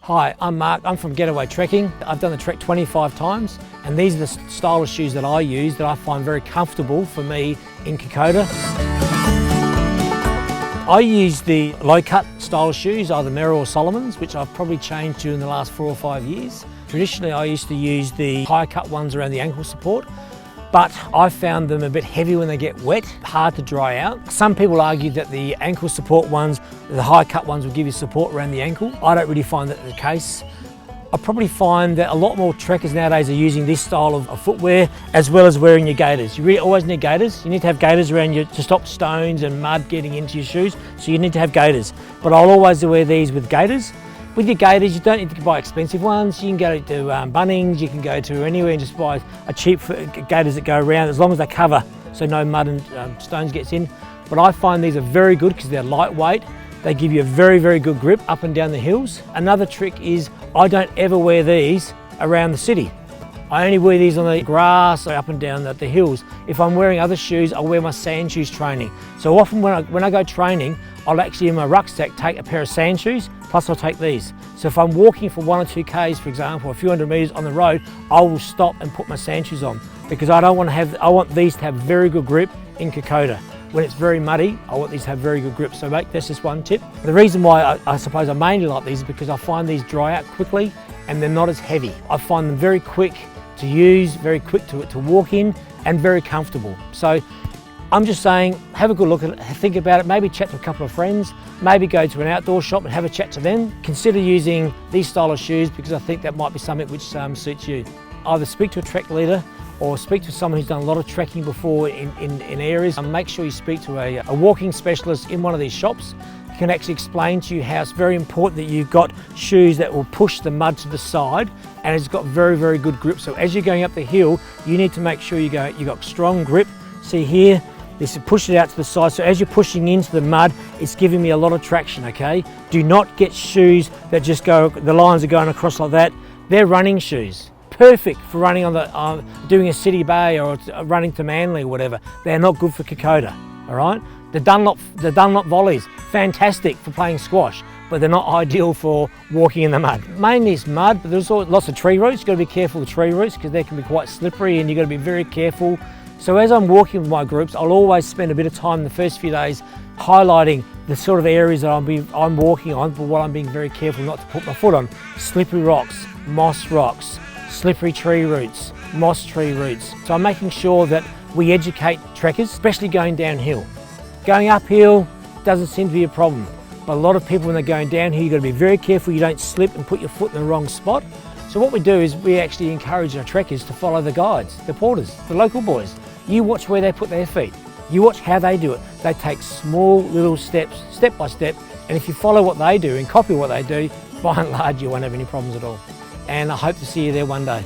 Hi, I'm Mark. I'm from Getaway Trekking. I've done the trek 25 times, and these are the style of shoes that I use that I find very comfortable for me in Kokoda. I use the low-cut style shoes, either Merrell or Solomon's, which I've probably changed to in the last 4 or 5 years. Traditionally, I used to use the high-cut ones around the ankle support, but I found them a bit heavy when they get wet, hard to dry out. Some people argue that the ankle support ones, the high-cut ones, will give you support around the ankle. I don't really find that the case. I probably find that a lot more trekkers nowadays are using this style of footwear as well as wearing your gaiters. You really always need gaiters. You need to have gaiters around you to stop stones and mud getting into your shoes, so you need to have gaiters. But I'll always wear these with gaiters. With your gaiters, you don't need to buy expensive ones. You can go to Bunnings, you can go to anywhere and just buy a cheap gaiters that go around, as long as they cover so no mud and stones gets in. But I find these are very good because they're lightweight. They give you a very, very good grip up and down the hills. Another trick is I don't ever wear these around the city. I only wear these on the grass or up and down the hills. If I'm wearing other shoes, I'll wear my sand shoes training. So often when I go training, I'll actually in my rucksack take a pair of sand shoes, plus I'll take these. So if I'm walking for 1 or 2 Ks, for example, a few hundred meters on the road, I will stop and put my sand shoes on because I want these to have very good grip in Kokoda. When it's very muddy, I want these to have very good grip. So that's just one tip. The reason why I suppose I mainly like these is because I find these dry out quickly and they're not as heavy. I find them very quick to use, very quick to walk in, and very comfortable. So I'm just saying, have a good look at it, think about it, maybe chat to a couple of friends, maybe go to an outdoor shop and have a chat to them. Consider using these style of shoes because I think that might be something which suits you. Either speak to a trek leader or speak to someone who's done a lot of trekking before in areas. Make sure you speak to a walking specialist in one of these shops. He can actually explain to you how it's very important that you've got shoes that will push the mud to the side and it's got very, very good grip. So as you're going up the hill, you need to make sure you've got strong grip. See here, this is push it out to the side. So as you're pushing into the mud, it's giving me a lot of traction, okay? Do not get shoes that just go, the lines are going across like that. They're running shoes. Perfect for running on doing a city bay or running to Manly or whatever. They're not good for Kokoda, all right? The Dunlop volleys, fantastic for playing squash, but they're not ideal for walking in the mud. Mainly it's mud, but there's lots of tree roots. You've got to be careful with tree roots because they can be quite slippery and you've got to be very careful. So as I'm walking with my groups, I'll always spend a bit of time in the first few days highlighting the sort of areas that I'm walking on, but what I'm being very careful not to put my foot on. Slippery rocks, moss rocks, slippery tree roots, moss tree roots. So I'm making sure that we educate trekkers, especially going downhill. Going uphill doesn't seem to be a problem, but a lot of people when they're going downhill, you've got to be very careful you don't slip and put your foot in the wrong spot. So what we do is we actually encourage our trekkers to follow the guides, the porters, the local boys. You watch where they put their feet. You watch how they do it. They take small little steps, step by step, and if you follow what they do and copy what they do, by and large you won't have any problems at all. And I hope to see you there one day.